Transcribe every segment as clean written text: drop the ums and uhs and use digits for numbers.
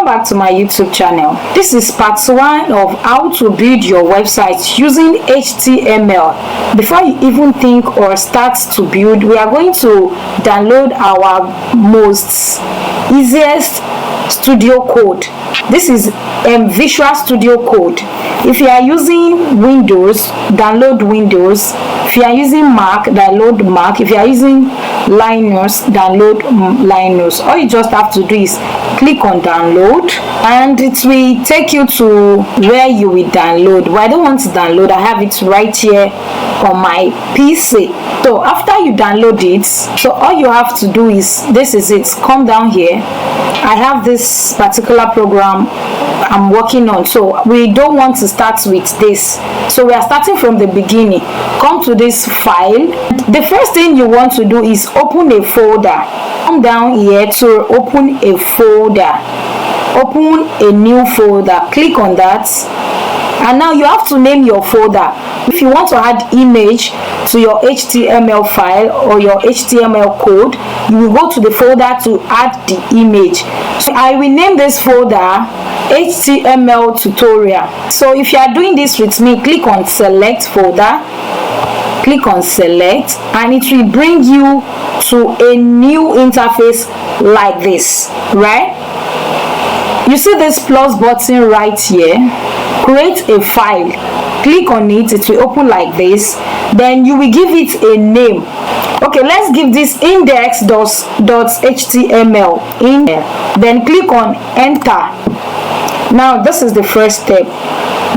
Welcome back to my YouTube channel. This is part 1 of how to build your website using HTML. Before you even think or start to build, we are going to download our most easiest studio code. This is Visual Studio Code. If you are using Windows, download Windows. If you are using Mac, download Mac. If you are using Linux, download Linux. All you just have to do is click on download and it will take you to where you will download. But I don't want to download, I have it right here on my PC. So after you download it, so all you have to do is, this is it, come down here. I have this particular program I'm working on, so we don't want to start with this, so we are starting from the beginning. Come to this file. The first thing you want to do is open a folder. Come down here to open a folder, open a new folder, click on that, and now you have to name your folder. If you want to add image to your HTML file or your HTML code, you will go to the folder to add the image. So I will name this folder HTML tutorial. So if you are doing this with me, click on select folder, click on select, and it will bring you to a new interface like this, right? You see this plus button right here? Create a file, click on it, it will open like this. Then you will give it a name. Okay, let's give this index.html in there. Then click on enter. Now this is the first step.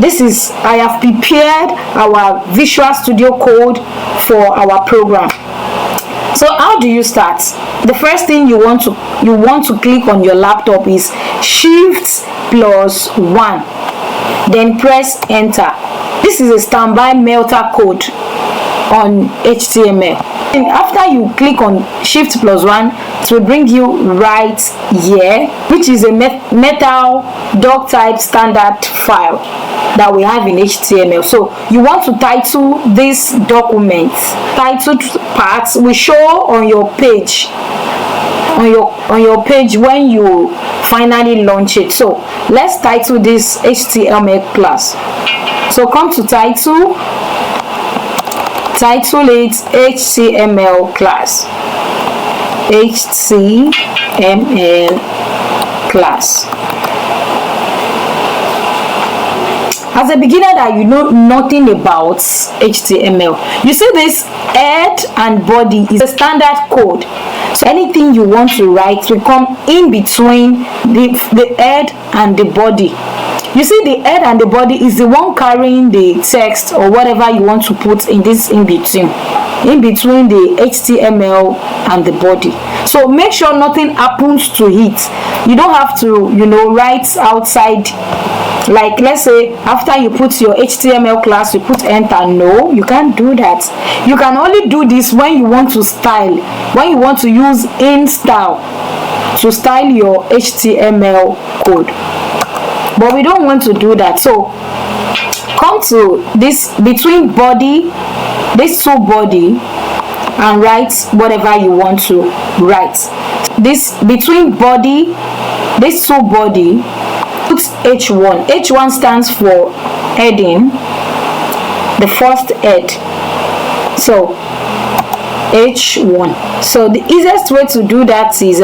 This is, I have prepared our Visual Studio Code for our program. So how do you start? The first thing you want to click on your laptop is Shift+1. Then press enter. This is a standby melter code on HTML. And after you click on Shift+1, it will bring you right here, which is a metal doc type standard file that we have in HTML. So you want to title this document. Titled parts will show on your page. On your page when you finally launch it. So let's title this HTML class. So come to title it HTML class. HTML class. As a beginner that you know nothing about HTML, you see this head and body is a standard code. So anything you want to write will come in between the head and the body. You see, the head and the body is the one carrying the text or whatever you want to put in this in between the HTML and the body. So make sure nothing happens to it. You don't have to, write outside. Like, let's say after you put your HTML class, you put enter. No, you can't do that. You can only do this when you want to style, when you want to use InStyle to style your HTML code. But we don't want to do that. So come to this between body, this two body, and write whatever you want to write. This between body, this two body, put H1. H1 stands for heading, the first head. So H1. So the easiest way to do that is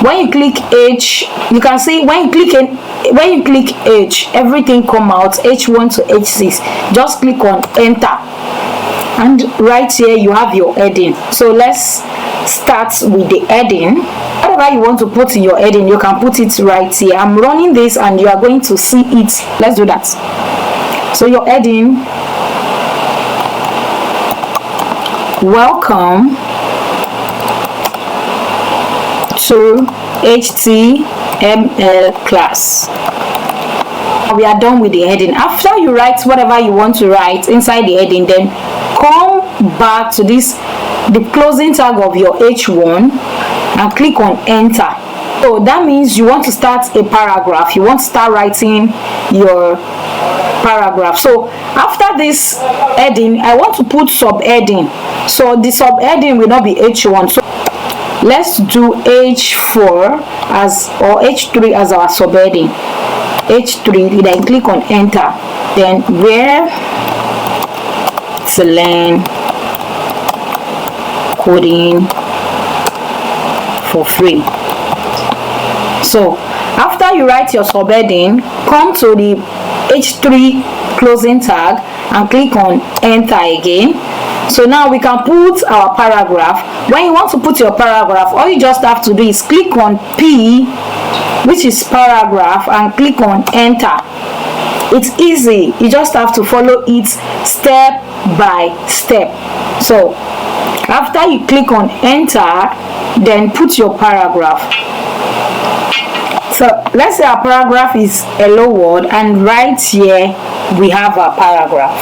when you click H, you can see when you click H, everything come out H1 to H6. Just click on enter, and right here you have your heading. So let's start with the heading. Whatever you want to put in your heading, you can put it right here. I'm running this and you are going to see it. Let's do that. So your heading, welcome to HTML class. We are done with the heading. After you write whatever you want to write inside the heading, then come back to this, the closing tag of your H1, and click on enter. So that means you want to start a paragraph. You want to start writing your paragraph. So after this heading, I want to put subheading. So the subheading will not be H1. So let's do H4 as or H3 as our subheading. H3, then click on enter. Then where to learn coding for free. So after you write your subheading, come to the H3 closing tag and click on enter again. So now we can put our paragraph. When you want to put your paragraph, all you just have to do is click on P, which is paragraph, and click on enter. It's easy. You just have to follow it step by step. So after you click on enter, then put your paragraph. So let's say our paragraph is hello world, and right here we have our paragraph.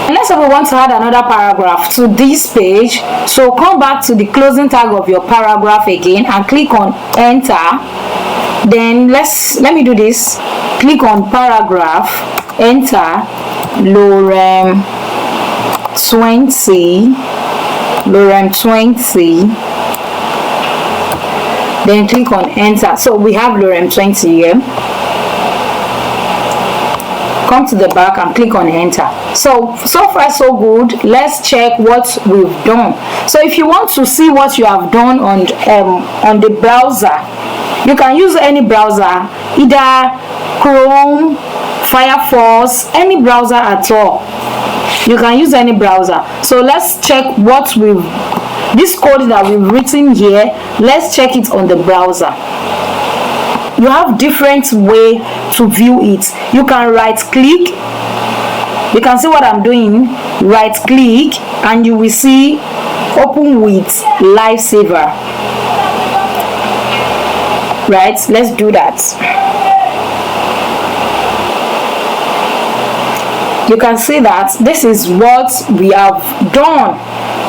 And let's say we want to add another paragraph to this page. So come back to the closing tag of your paragraph again and click on enter. Then let me do this. Click on paragraph, enter, lorem 20, then click on enter. So we have lorem 20 here. Come to the back and click on enter. So far so good. Let's check what we've done. So if you want to see what you have done on the browser, you can use any browser, either Chrome, Firefox, any browser at all. You can use any browser. So let's check what this code that we've written here. Let's check it on the browser. You have different way to view it. You can right click. You can see what I'm doing. Right click and you will see open with Lifesaver. Right, let's do that. You can see that this is what we have done.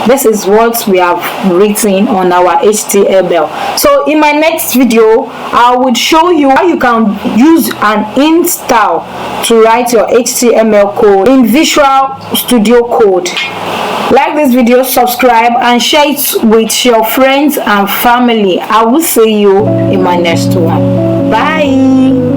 This is what we have written on our HTML. So in my next video, I would show you how you can use an install to write your HTML code in Visual Studio Code. Like this video, subscribe, and share it with your friends and family. I will see you in my next one. Bye.